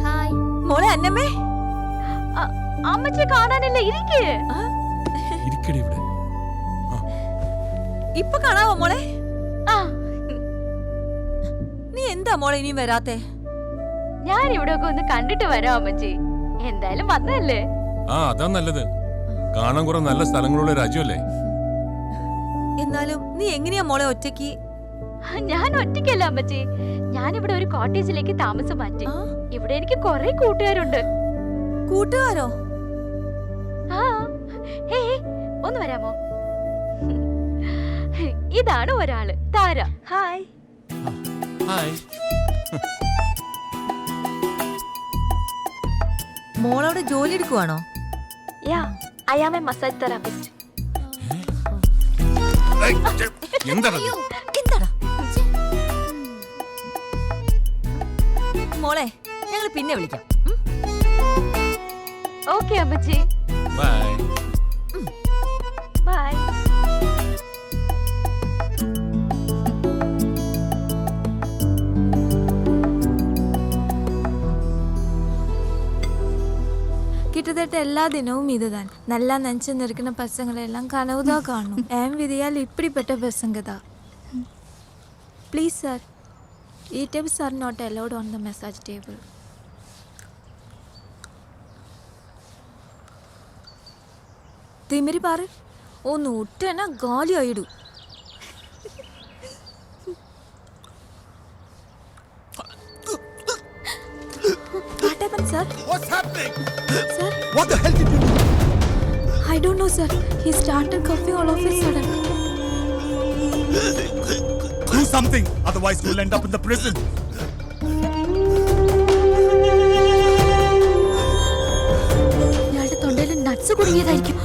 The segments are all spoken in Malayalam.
ഹായ്. മോളെ അന്നമ്മേ, അമ്മച്ചെ കാണാനില്ല. ഇരിക്ക്. ഇരിക്കടി ഇവിടെ. ഇപ്പൊ കാണാവോ മോളെ? ആ, നീ എന്താ മോളെ ഇനിയും വരാത്തെ? ഞാൻ ഇവിടെ ഒക്കെ ഒന്ന് കണ്ടിട്ട് വരാം അമ്മച്ചി. എന്തായാലും വന്നല്ലേ. അതാ നല്ലത്. കാണാൻ കുറെ നല്ല സ്ഥലങ്ങളുള്ള രാജ്യമല്ലേ. എന്നാലും നീ എങ്ങനെയാ മോളെ ഒറ്റയ്ക്ക്? ഞാൻ ഒറ്റയ്ക്കല്ല അമ്മച്ചി. ഞാൻ ഇവിടെ ഒരു കോട്ടേജിലേക്ക് താമസം മാറ്റി. ഇവിടെ എനിക്ക് കുറെ കൂട്ടുകാരുണ്ട്. കൂട്ടുകാരോ? ആ, ഹേയ്, ഒന്ന് വരാമോ? ഇതാണ് ഒരാള്, താര. ഹായ്. ഹായ്. മോളവിടെ ജോലി എടുക്കുവാണോ? Yeah, I am a massage therapist. എന്താടാ? മോളെ ഞങ്ങൾ പിന്നെ വിളിക്കാം. ഓക്കെ അമ്മച്ചി. ബൈ. ബൈ. கிட்டத்தட்ட எல்லா தினமும் இதுதான். நல்லா நினச்சி நிற்கிற பசங்களை எல்லாம் கனவு தான் காணும். என் விதியால் இப்படிப்பட்ட பசங்க தான். Please sir, e-tips are not allowed on the massage table. Thimiri പാറ് ഒന്ന് ഒറ്റന ഗാലി ആയിടൂ. What happened, sir? What's happening? Sir? What the hell did you do? I don't know, sir. He started coughing all of a sudden. Do something, otherwise you'll end up in the prison. ഇയാളുടെ തൊണ്ടയിൽ nuts കുടുങ്ങിയതായിരിക്കും.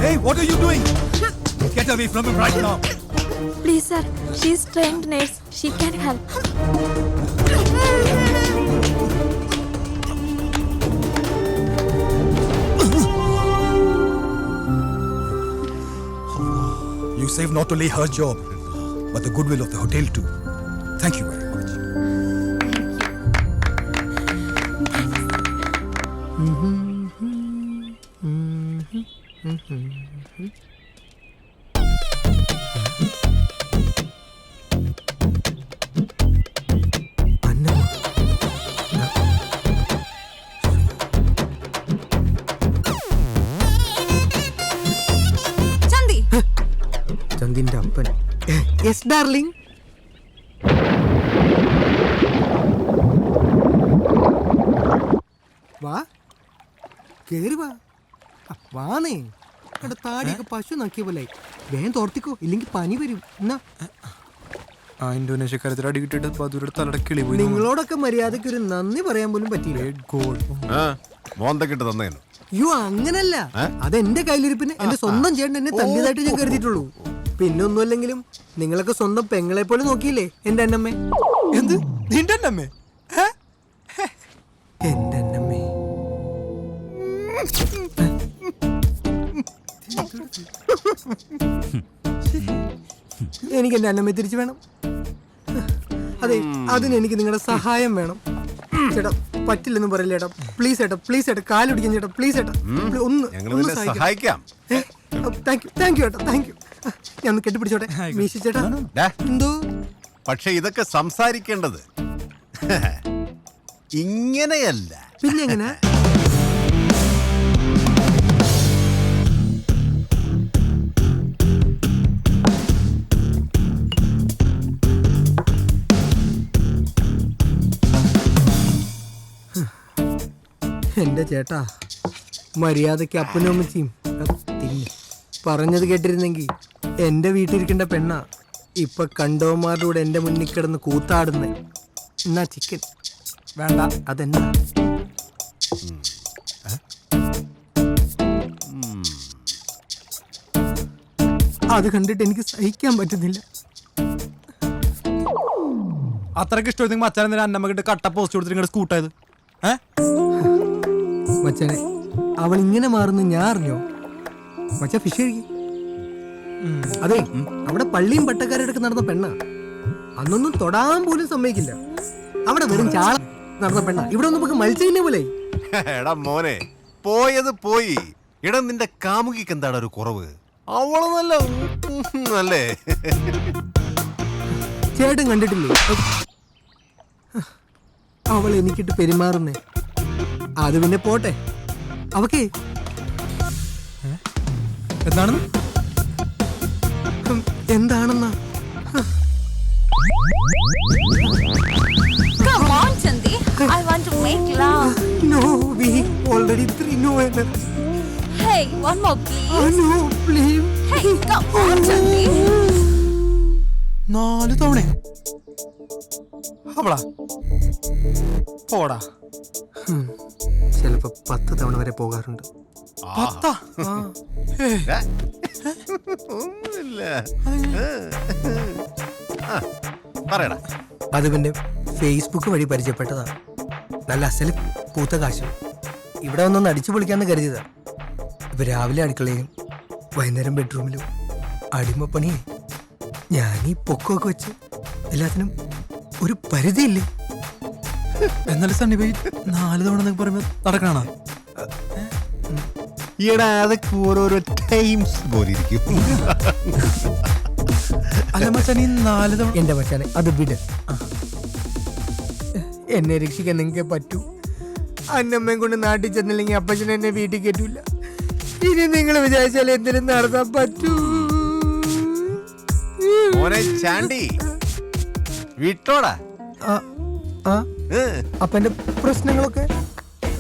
Hey, what are you doing? Get away from him right now. Please, sir. She's trained nurse. She can help. You saved not only her job, but the goodwill of the hotel too. Thank you very much. ചന്തി, ചന്ദിന്റെ അപ്പൻ. Yes darling. വാ, കേറി വാ. വാന്നേ. അവിടെ താടിയൊക്കെ പശു നോക്കിയ പോലെ. വേഗം തോർത്തിക്കോ, ഇല്ലെങ്കിൽ പനി വരും. എന്നാ ഇന്തോനേഷ്യക്കാരത്തിൽ അടി കിട്ടിയിട്ട് പതുരുടെ തലയുടെ കിളി പോയി. നിങ്ങളോടൊക്കെ മര്യാദക്ക് ഒരു നന്ദി പറയാൻ പോലും പറ്റിയില്ല. മോന്തക്കിട്ട് തന്നേനു. അയ്യോ, അങ്ങനല്ല. അതെന്റെ കയ്യിലിരിപ്പിന് എന്റെ സ്വന്തം ചേട്ടൻ എന്നെ തല്ലിയതായിട്ട് ഞാൻ കരുതിയിട്ടുള്ളൂ. പിന്നെ ഒന്നുമല്ലെങ്കിലും നിങ്ങളൊക്കെ സ്വന്തം പെങ്ങളെ പോലെ നോക്കിയില്ലേ എന്റെ അന്നമ്മേ. എന്ത്? നിന്റെ അന്നമ്മേ? എന്റെ അന്നമ്മേ. എനിക്ക് എന്റെ അന്നമ്മയെ തിരിച്ചു വേണം. അതെ, അതിന് എനിക്ക് നിങ്ങളുടെ സഹായം വേണം. ചേട്ടാ, പറ്റില്ലെന്ന് പറയില്ല ചേട്ടാ. പ്ലീസ് ചേട്ടാ, പ്ലീസ് ചേട്ടാ, കാലുപിടിക്കാൻ ചേട്ടാ, പ്ലീസ് ചേട്ടാ, ഒന്ന് സഹായിക്കാം. താങ്ക് യു ചേട്ടാ, താങ്ക് യു. ഞാൻ ഒന്ന് കെട്ടിപ്പിടിച്ചോട്ടെ. മീശി ചേട്ടാ. എന്തോ? പക്ഷെ ഇതൊക്കെ സംസാരിക്കേണ്ടത് ഇങ്ങനെയല്ല. പിന്നെ എങ്ങനെ? എന്റെ ചേട്ടാ, മര്യാദയ്ക്ക് അപ്പനും അമ്മച്ചിയും പറഞ്ഞത് കേട്ടിരുന്നെങ്കിൽ എന്റെ വീട്ടിലിരിക്കേണ്ട പെണ്ണ ഇപ്പൊ കണ്ടോമാരുടെ കൂടെ എന്റെ മുന്നിൽ കിടന്ന് കൂത്താടുന്നേ. എന്നാ ചിക്കൻ വേണ്ട, അതെന്നാ? അത് കണ്ടിട്ട് എനിക്ക് സഹിക്കാൻ പറ്റുന്നില്ല. അത്രയ്ക്ക് ഇഷ്ടം അച്ഛനെ അന്നമ്മ കിട്ട് കട്ട പോസ്റ്റ് കൊടുത്തിട്ട് നിങ്ങളുടെ സ്കൂട്ടായത്. മച്ചനെ, അവൾ ഇങ്ങനെ മാറുന്നു ഞാൻ അറിഞ്ഞോ? മച്ച ഫിഷ് കഴിക്കും. അതെ, അവിടെ പള്ളിയും പട്ടക്കാരുടെ നടന്ന പെണ്ണ. അന്നൊന്നും തൊടാൻ പോലും സമ്മതിക്കില്ല. അവിടെ വെറും ചാള നടന്ന പെണ്ണ, ഇവിടെ ഒന്നും നമുക്ക് മത്സ്യം പോലെ. എടാ മോനെ, പോയത് പോയി. എടാ നിന്റെ കാമുകിക്ക് എന്താണ് ഒരു കുറവ്? അവള് നല്ല അല്ലേ? ചേട്ടൻ കണ്ടിട്ടില്ലേ അവൾ എനിക്കിട്ട് പെരുമാറുന്നേ? അത് പിന്നെ പോട്ടെ, അവക്കേ എന്താണെന്ന് എന്താണെന്നാ? Come on, Chandy. I want to make love. No, we already 3 no. Hey, one more, please. Oh no, please. Hey, come on, Chandy. 4 തവണ അവളാ പോടാ. ചിലപ്പോ 10 തവണ വരെ പോകാറുണ്ട്. 10? ഒന്നുമില്ല. പറയടാ. അത് പിന്നെ ഫേസ്ബുക്ക് വഴി പരിചയപ്പെട്ടതാ. നല്ല അസല് പൂത്ത കാശ്. ഇവിടെ ഒന്നൊന്ന് അടിച്ചു പൊളിക്കാന്ന് കരുതിയതാ. ഇപ്പൊ രാവിലെ അടുക്കളയിലും വൈകുന്നേരം ബെഡ്റൂമിലും അടിമപ്പണിയേ. ഞാൻ ഈ പൊക്കമൊക്കെ വെച്ച് എല്ലാത്തിനും ഒരു പരിധിയില്ലേ? എന്നാലും സണ്ണി പോയി 4 തവണ എന്നൊക്കെ പറയുമ്പോ നടക്കണ. ഈടാ അതൊക്കെ ഓരോരോ ടൈംസ് പോലെ ഇരിക്കും. അല്ല മച്ചാൻ, ഈ 4 തവണ എന്റെ മച്ചാനെ അത് വിട്. എന്നെ രക്ഷിക്കാൻ നിങ്ങൾക്ക് പറ്റൂ. അന്നമ്മയും കൊണ്ട് നാട്ടിൽ ചെന്നില്ലെങ്കിൽ അപ്പച്ചൻ എന്നെ വീട്ടിൽ കയറ്റൂല. ഇനി നിങ്ങൾ വിചാരിച്ചാൽ എന്തിനും നടത്താൻ പറ്റൂ. മോനെ ചാണ്ടി വിട്ടോടാ. ആ, ആ, അപ്പൊ എന്റെ പ്രശ്നങ്ങളൊക്കെ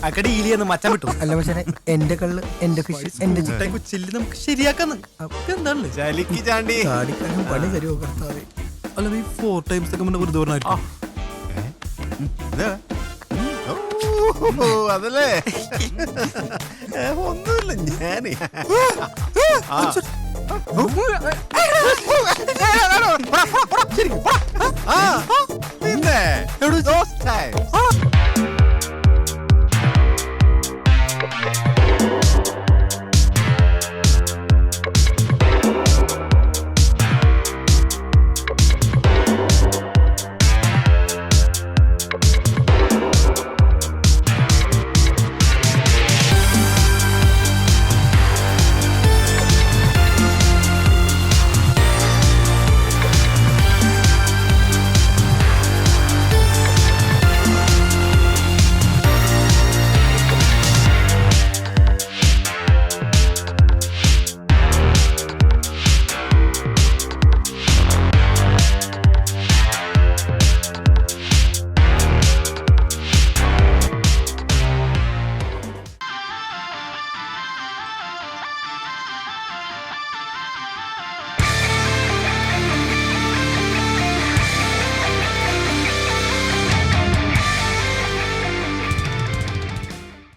അക്കടെ ഈലിയെന്ന് മച്ചാൻ വിട്ടു. അല്ല മച്ചാനെ, എന്റെ കള്ള്, എന്റെ ഫിഷ്, എന്റെ ചിക്കൻ ചില്ലി നമുക്ക് ശരിയാക്കാന്ന്. എന്താണല്ലേ ചലിക്ക് ചാണ്ടി. ചാടിക്കാനും പണി തരുമോ കർത്താവേ? അല്ല ഈ 4 ടൈംസ് ഒക്കെ മുന്നേ വെറുതെ പറഞ്ഞായിരിക്കും. ഇത്? ഓ, അതല്ലേ? ഒന്നുമില്ല ഞാനേ. പിന്നെ those times.